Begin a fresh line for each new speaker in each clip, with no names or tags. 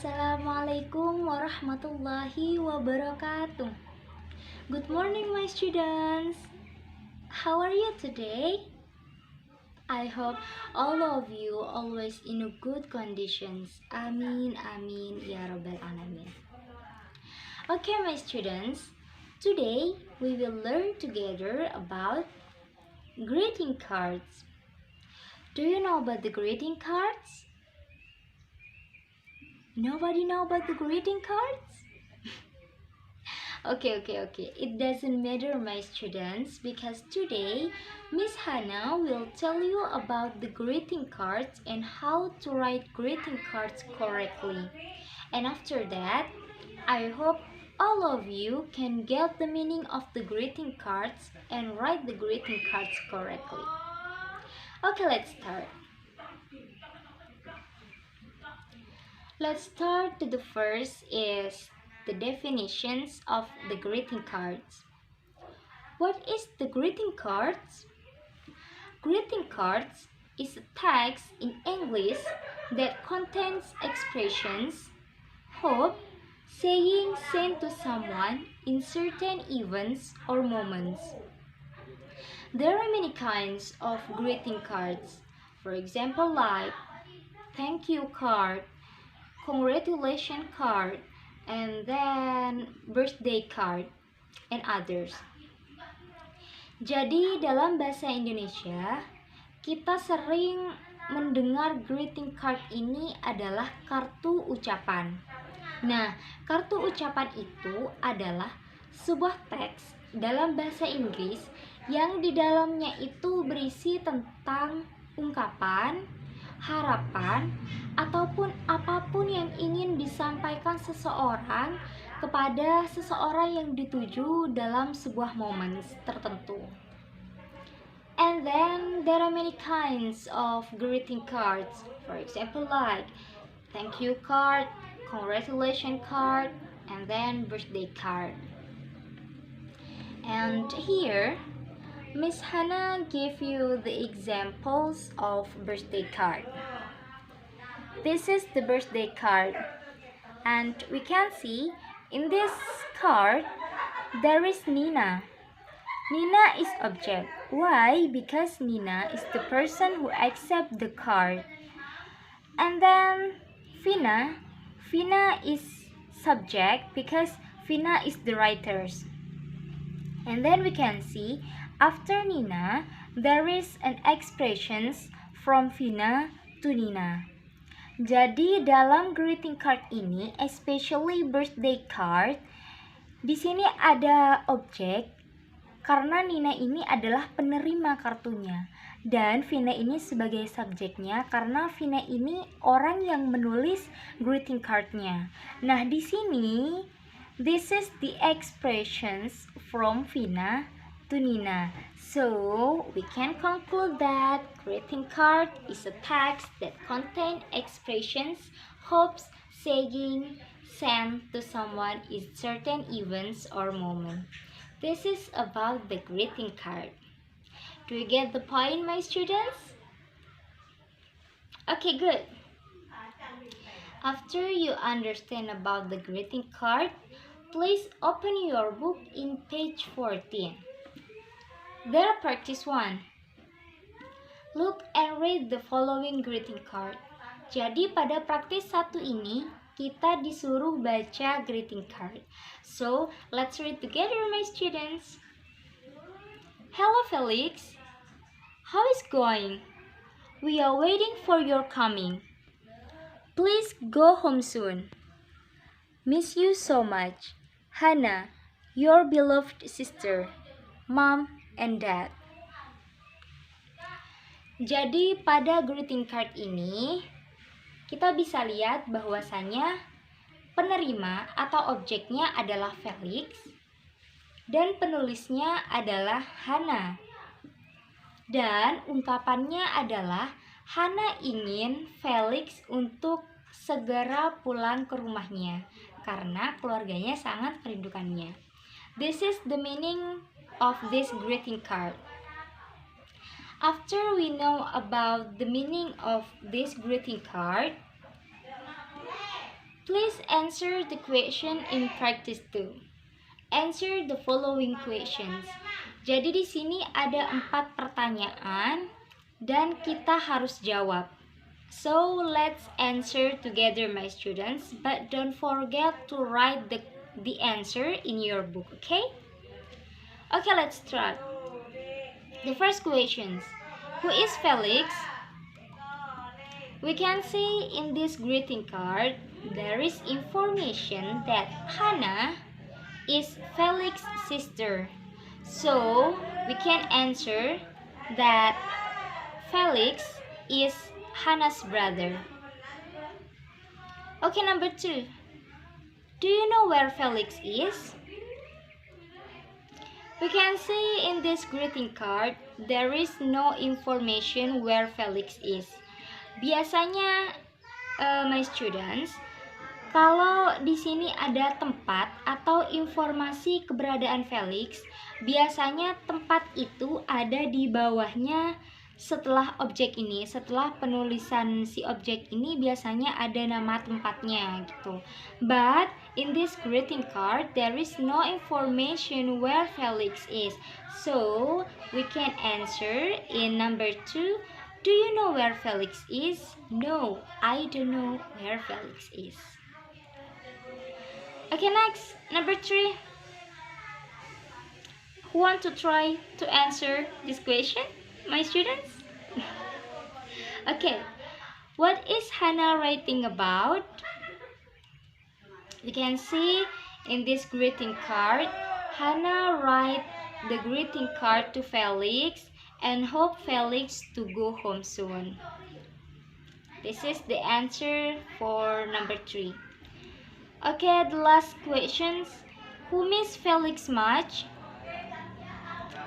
Assalamualaikum warahmatullahi wabarakatuh. Good morning, my students. How are you today? I hope all of you always in a good conditions. Amin, amin, ya rabbal alamin. Okay, my students. Today we will learn together about greeting cards. Do you know about the greeting cards? Nobody know about the greeting cards? Okay. It doesn't matter, my students, because today Miss Hannah will tell you about the greeting cards and how to write greeting cards correctly. And after that, I hope all of you can get the meaning of the greeting cards and write the greeting cards correctly. Okay, let's start. Let's start. The first is the definitions of the greeting cards. What is the greeting cards? Greeting cards is a text in English that contains expressions, hope, saying sent to someone in certain events or moments. There are many kinds of greeting cards. For example, like thank you card, congratulation card, and then birthday card, and others. Jadi dalam bahasa Indonesia, kita sering mendengar greeting card ini adalah kartu ucapan. Nah, kartu ucapan itu adalah sebuah teks dalam bahasa Inggris yang di dalamnya itu berisi tentang ungkapan, harapan, ataupun apapun yang ingin disampaikan seseorang kepada seseorang yang dituju dalam sebuah momen tertentu. And then there are many kinds of greeting cards. For example, like thank you card, congratulation card, and then birthday card. And here Miss Hannah gave you the examples of birthday card. This is the birthday card, and we can see in this card there is Nina. Nina is object. Why? Because Nina is the person who accepts the card. And then Vina is subject because Vina is the writers. And then we can see after Nina, there is an expressions from Vina to Nina. Jadi dalam greeting card ini, especially birthday card, di sini ada objek karena Nina ini adalah penerima kartunya dan Vina ini sebagai subjeknya karena Vina ini orang yang menulis greeting cardnya. Nah di sini, this is the expressions from Vina to Nina. So, we can conclude that greeting card is a text that contains expressions, hopes, saying, sent to someone in certain events or moments. This is about the greeting card. Do you get the point, my students? Okay, good. After you understand about the greeting card, please open your book in page 14. There, practice 1. Look and read the following greeting card. Jadi pada praktis 1 ini, kita disuruh baca greeting card. So, let's read together, my students. Hello, Felix. How is going? We are waiting for your coming. Please go home soon. Miss you so much. Hannah, your beloved sister, Mom, and Dad. Jadi pada greeting card ini kita bisa lihat bahwasanya penerima atau objeknya adalah Felix dan penulisnya adalah Hannah. Dan ungkapannya adalah Hannah ingin Felix untuk segera pulang ke rumahnya karena keluarganya sangat merindukannya. This is the meaning of this greeting card. After we know about the meaning of this greeting card, please answer the question in practice 2. Answer the following questions. Jadi di sini ada 4 pertanyaan dan kita harus jawab. So let's answer together, my students, but don't forget to write the answer in your book, okay? Okay, let's start. The first questions. Who is Felix? We can see in this greeting card, there is information that Hannah is Felix's sister. So, we can answer that Felix is Hannah's brother. Okay, number 2. Do you know where Felix is? We can see in this greeting card, there is no information where Felix is. Biasanya, my students, kalau di sini ada tempat atau informasi keberadaan Felix, biasanya tempat itu ada di bawahnya setelah objek ini. Setelah penulisan si objek ini biasanya ada nama tempatnya gitu. But in this greeting card, there is no information where Felix is. So, we can answer in number 2. Do you know where Felix is? No, I don't know where Felix is. Okay, next, number 3. Who want to try to answer this question, my students? Okay, what is Hannah writing about? You can see in this greeting card, Hannah write the greeting card to Felix and hope Felix to go home soon. This is the answer for number 3. Okay, the last questions. Who miss Felix much?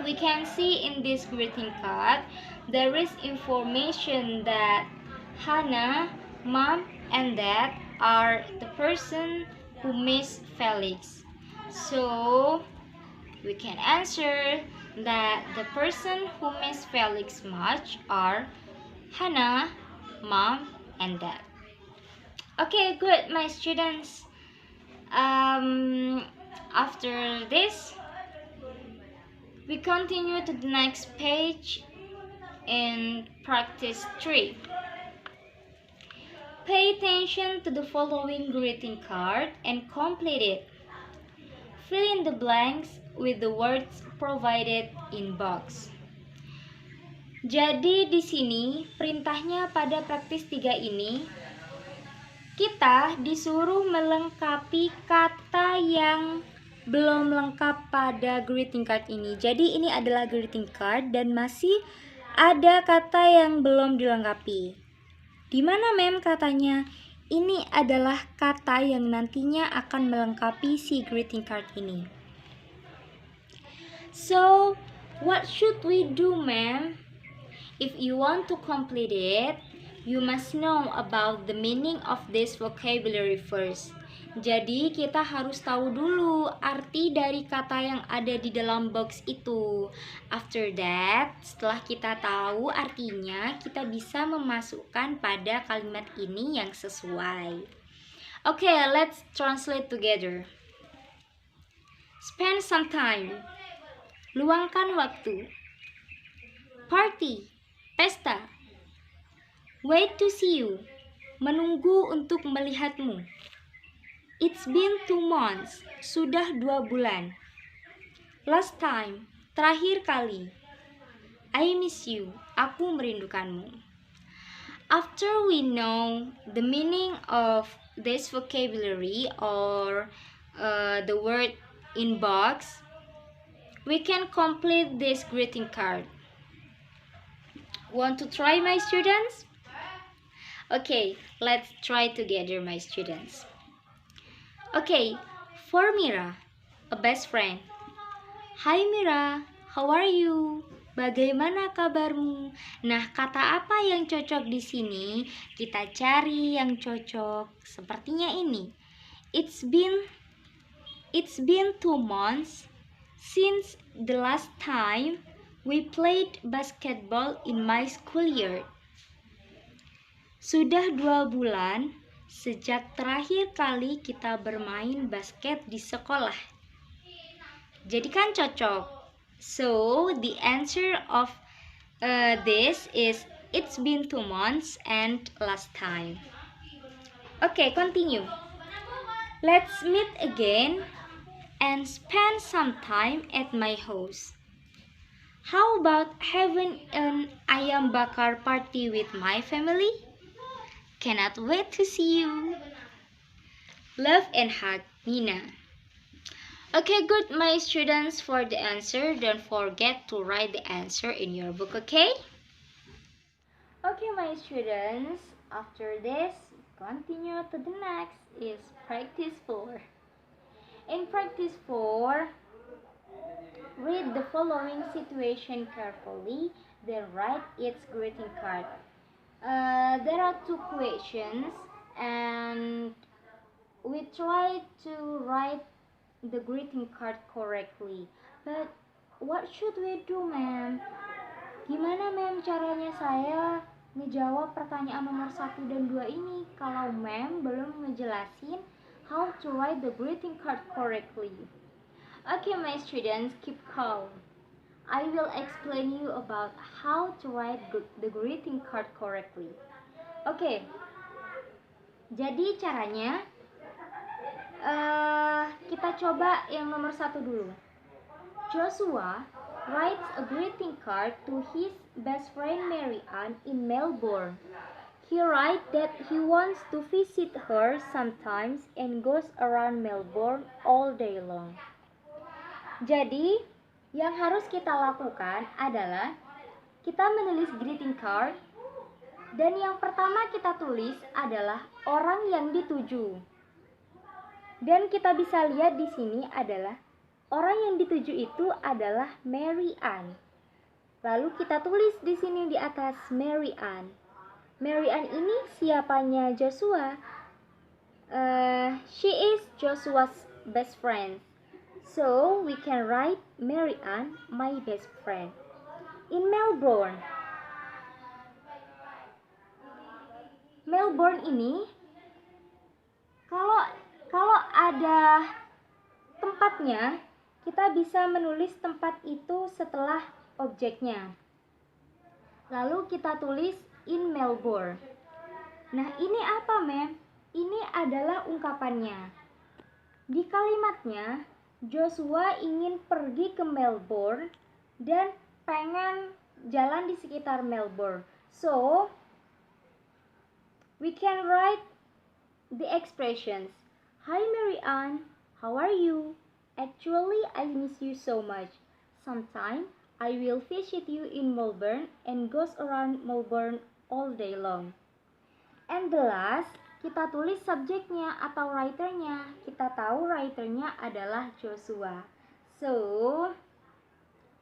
We can see in this greeting card, there is information that Hannah, mom, and dad are the person who miss Felix. So, we can answer that the person who miss Felix much are Hannah, mom, and dad. Okay, good, my students. After this, we continue to the next page in practice 3. Pay attention to the following greeting card and complete it. Fill in the blanks with the words provided in box. Jadi di sini perintahnya pada praktis 3 ini, kita disuruh melengkapi kata yang belum lengkap pada greeting card ini. Jadi ini adalah greeting card dan masih ada kata yang belum dilengkapi. Di mana mem katanya? Ini adalah kata yang nantinya akan melengkapi si greeting card ini. So, what should we do, ma'am? If you want to complete it, you must know about the meaning of this vocabulary first. Jadi kita harus tahu dulu arti dari kata yang ada di dalam box itu. After that, setelah kita tahu artinya, kita bisa memasukkan pada kalimat ini yang sesuai. Okay, let's translate together. Spend some time. Luangkan waktu. Party, pesta. Wait to see you. Menunggu untuk melihatmu. It's been 2 months. Sudah 2 bulan. Last time. Terakhir kali. I miss you. Aku merindukanmu. After we know the meaning of this vocabulary or the word in box, we can complete this greeting card. Want to try, my students? Okay, let's try together, my students. Okay, for Mira, a best friend. Hi Mira, how are you? Bagaimana kabarmu? Nah, kata apa yang cocok di sini? Kita cari yang cocok. Sepertinya ini. It's been 2 months since the last time we played basketball in my schoolyard. Sudah 2 bulan sejak terakhir kali kita bermain basket di sekolah? Jadi kan cocok. So, the answer of this is it's been 2 months and last time. Okay, continue. Let's meet again and spend some time at my house. How about having an ayam bakar party with my family? Cannot wait to see you. Love and hug, Nina. Okay, good, my students, for the answer. Don't forget to write the answer in your book, okay? Okay, my students, after this, continue to the next is practice 4. In practice 4, read the following situation carefully, then write its greeting card. There are 2 questions, and we try to write the greeting card correctly. But what should we do, ma'am? Gimana, ma'am, caranya saya ngejawab pertanyaan nomor 1 dan 2 ini kalau ma'am belum ngejelasin how to write the greeting card correctly? Okay, my students, keep calm. I will explain you about how to write the greeting card correctly. Okay, jadi caranya kita coba yang nomor 1 dulu. Joshua writes a greeting card to his best friend Mary Ann in Melbourne. He writes that he wants to visit her sometimes and goes around Melbourne all day long. Jadi, yang harus kita lakukan adalah kita menulis greeting card, dan yang pertama kita tulis adalah orang yang dituju. Dan kita bisa lihat di sini adalah orang yang dituju itu adalah Mary Ann. Lalu kita tulis di sini di atas Mary Ann. Mary Ann ini siapanya Joshua? She is Joshua's best friend. So we can write Mary Ann, my best friend, in Melbourne. Melbourne ini kalau ada tempatnya, kita bisa menulis tempat itu setelah objeknya. Lalu kita tulis in Melbourne. Nah, ini apa, ma'am? Ini adalah ungkapannya. Di kalimatnya, Joshua ingin pergi ke Melbourne dan pengen jalan di sekitar Melbourne. So, we can write the expressions. Hi Mary Ann, how are you? Actually, I miss you so much. Sometime I will visit you in Melbourne and goes around Melbourne all day long. And the last, kita tulis subjeknya atau writernya. Kita tahu writernya adalah Joshua. So,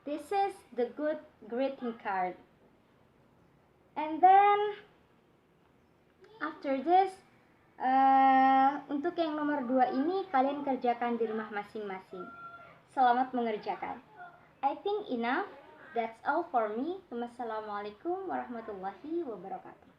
this is the good greeting card. And then, after this, untuk yang nomor 2 ini kalian kerjakan di rumah masing-masing. Selamat mengerjakan. I think enough. That's all for me. Wassalamualaikum warahmatullahi wabarakatuh.